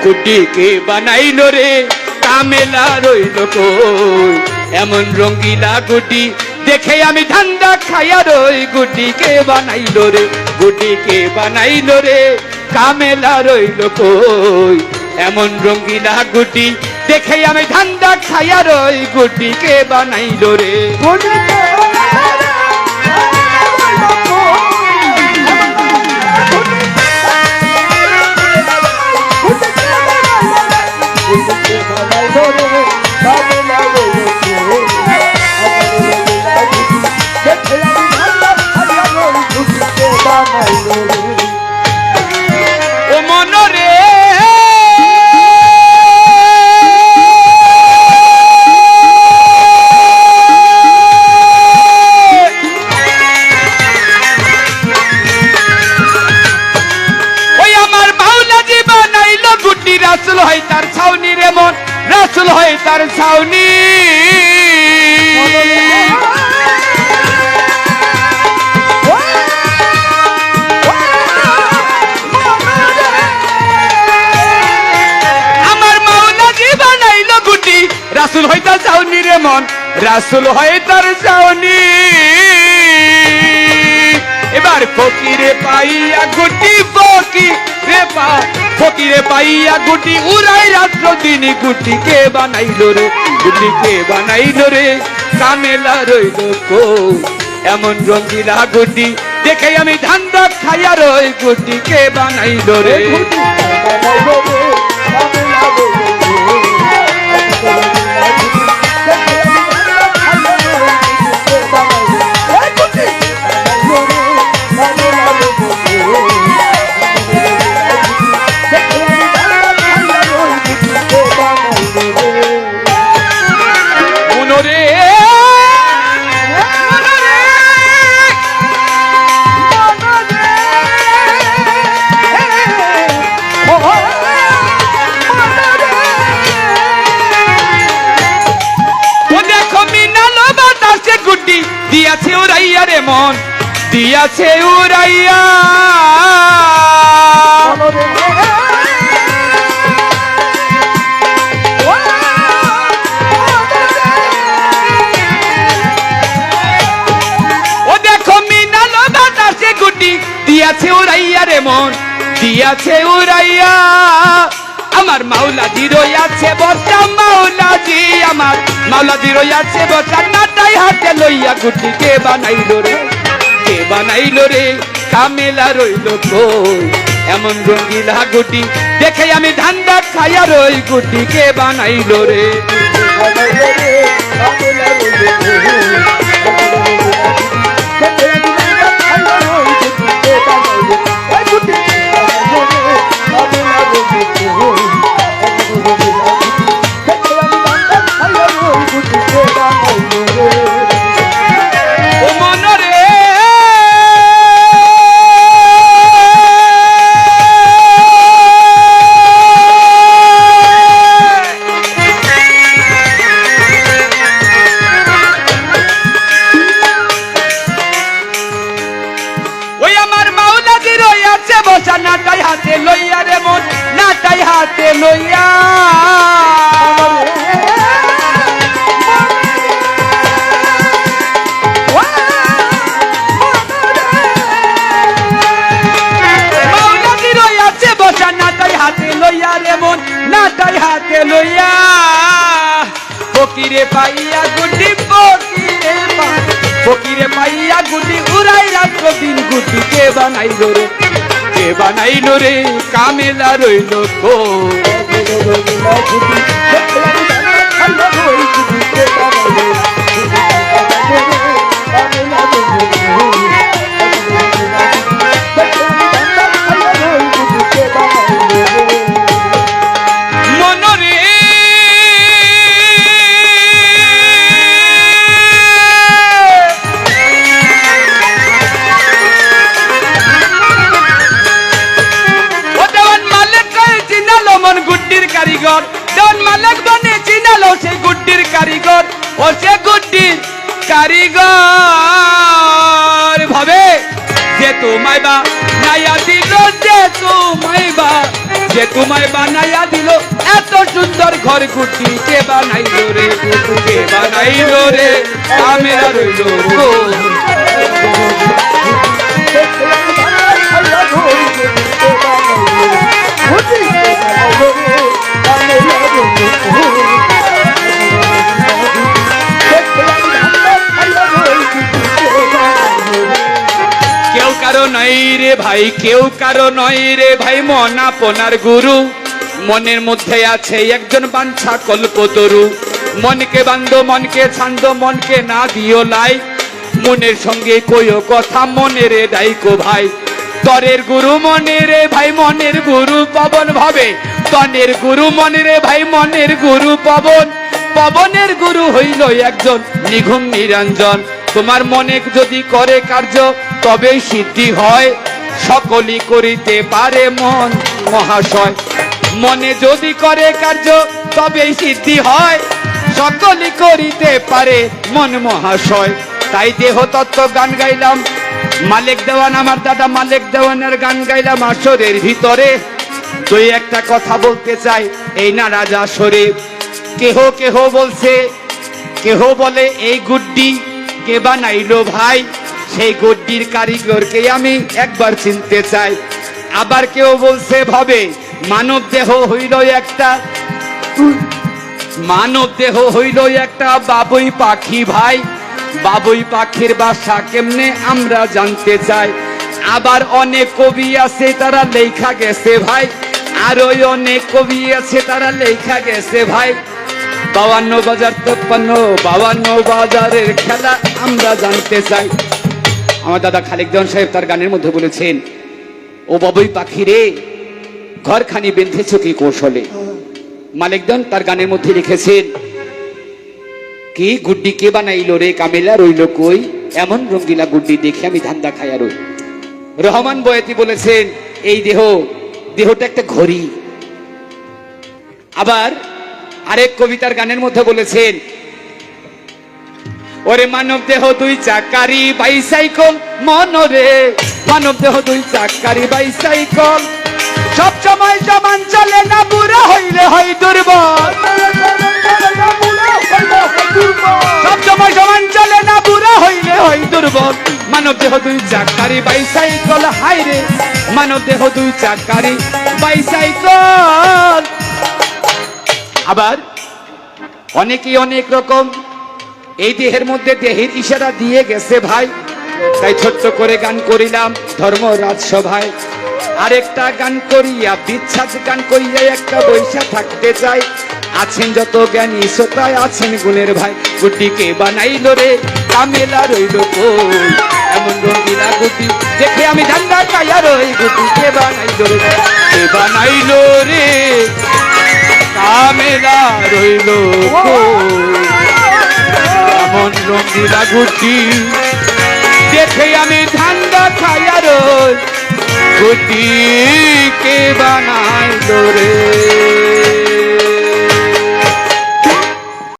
গুটিকে বানাইলো রে কামেলা রইল কই এমন রঙ্গিলা গুটি দেখে আমি ধান্দা খাইয়া রই গুটিকে বানাইলো রে গুটিকে বানাইলো রে কামেলা রইল কই এমন রঙ্গিলা গুটি দেখে আমি ধান্দা খাইয়া রই গুটিকে বানাইলো রে ও মনরে ওই আমার মাওলা জীবন আইল গুটি রাসূল হয় তার ছাউনি রে মন রাসূল হয় তার ছাউনি রাসূল হয় তার ছাউনি রে মন রাসূল হয় তার ছাউনি এবার ফকিরে পাইয়া গুটি ফকিরে পাইয়া গুটি উড়াই রাত্র দিন গুটিকে বানাইলো রে গুটিকে বানাইলো রে কামেলা রইল কই এমন রঙ্গিলা গুটি দেখে আমি ধান্দা খাইয়া রই গুটিকে বানাইলো রে দিয়াছে উড়াইয়া রে মন দিয়াছে উড়াইয়া ও দেখো মিনালো বাতাসে গুটি দিয়াছে উড়াইয়া রে মন দিয়াছে উড়াইয়া আমার মাওলাজি রইয়াছে বর্ষা মাওলাজি আমার মাওলাজি রইয়াছে বর্ষা নাটাই হাতে লইয়া গুটিকে বানাইলো রে কে বানাইলো রে কামেলা রইল কই এমন রঙ্গিলা গুটি দেখে আমি ধান্দা খাইয়া রই গুটিকে বানাইলো রে নাটাই হাতে লইয়া রে মন নাটাই হাতে লইয়া মাওলাজি রইয়াছে বসা নাটাই হাতে লইয়া রে মন নাটাই হাতে লইয়া ফকিরে পাইয়া গুটি ফকিরে পাইয়া গুটি উড়াই রাত্র দিন গুটিকে বানাইলো রে কে বানাইলো রে কামেলা রইল কই কারিগর দেওয়ান মালিক বনে চিনালো সেই গুড্ডির কারিগর ও সে গুড্ডির কারিগর ভাবে যে তোমায় বা নাইয়া দিল যে তোমায় বা যে সে তোমায় বানাইয়া দিল এত সুন্দর ঘর গুটি কে বানাইলো রে কে বানাইলো রে কামেলা রইল গো কেউ কারো নয় রে ভাই কেউ কারো নয় রে ভাই মন আপনার গুরু মনের মধ্যে আছে একজন বাঞ্ছা কল্পতরু মনকে বান্ধ মনকে ছান্দ মনকে না দিও লাই মনের সঙ্গে কইও কথা মনের ডাইকো ভাই তরের গুরু মনে রে ভাই মনের গুরু পবন ভাবে তনের গুরু মনে রে ভাই মনের গুরু পবন পবনের গুরু হইল একজন নিঘুম নিরঞ্জন তোমার মনে যদি করে কার্য তবেই সিদ্ধি হয় সকলই করিতে পারে মন মহাশয় মনে যদি করে কার্য তবেই সিদ্ধি হয় সকলই করিতে পারে মন মহাশয় তাই দেহ তত্ত্ব গান গাইলাম মালিক দেওয়ান আমার দাদা মালিক দেওয়ানের গান গাইলাম আসরের ভিতরে তুই একটা কথা বলতে চাই এই না রাজা সরে কেহ কেহ বলছে কেহ বলে এই গুড্ডি কে বানাইলো ভাই সেই গুড্ডির কারিগরকে আমি একবার চিনতে চাই আবার কেউ বলছে ভাবে মানব দেহ হইল একটা বাবুই পাখি ভাই বাবুই পাখির বাসা কেমনে আমরা জানতে চাই আবার অনেক কবি আছে তারা লেখা গেছে ভাই আর ওই অনেক কবি আছে তারা লেখা গেছে ভাই 52 বাজার 52 বাজারের খেলা আমরা জানতে চাই আমার দাদা খালেক দেওয়ান সাহেব তার গানের মধ্যে বলেছেন ও বাবুই পাখি রে ঘরখানি বেঁধেছ কি কৌশলে মালিক দেওয়ান তার গানের মধ্যে লিখেছেন কি গুড্ডি কে বানাইলো রে কামেলা রইল কই এমন রঙ্গিলা গুড্ডি দেখে আমি ধান্দা খাইয়া রই রহমান বয়াতি বলেছেন এই দেহটা একটা ঘড়ি আবার আরেক কবিতার গানের মধ্যে বলেছেন ওরে মানব দেহ দুই চাকারি বাইসাইকেল মনরে মানব দেহ দুই চাকারি বাইসাইকেল সব সময় সমান চলে না বুড়া হইলে হয় দুর্বল সব সময় সমান চলে না বুড়া হইলে হয় দুর্বল মানব দেহ দুই চাকারি বাইসাইকেল হায় রে মানব দেহ দুই চাকারি বাইসাইকেল আবার অনেকেই অনেক রকম এই দেহের মধ্যে দেহের ইশারা দিয়ে গেছে ভাই তাই ছোট্ট করে গান করিলাম ধর্মরাজ সভায় আরেকটা গান করিয়া বিচ্ছাদ গান করিয়া একটা বৈশা থাকতে চাই আছেন যত জ্ঞানী শ্রোতায় আছেন গুণের ভাই গুড্ডিকে বানাইলো রে কামেলা রইল কই এমন রঙিলা গুড্ডি দেখে আমি ধান্দা খাইয়া রই গুড্ডিকে বানাইলো রে কে বানাইলো রে কামেলা রইল এমন রঙিলা গুড্ডি দেখে আমি ধান্দা খাইয়া রই গুড্ডিকে বানাইলো রে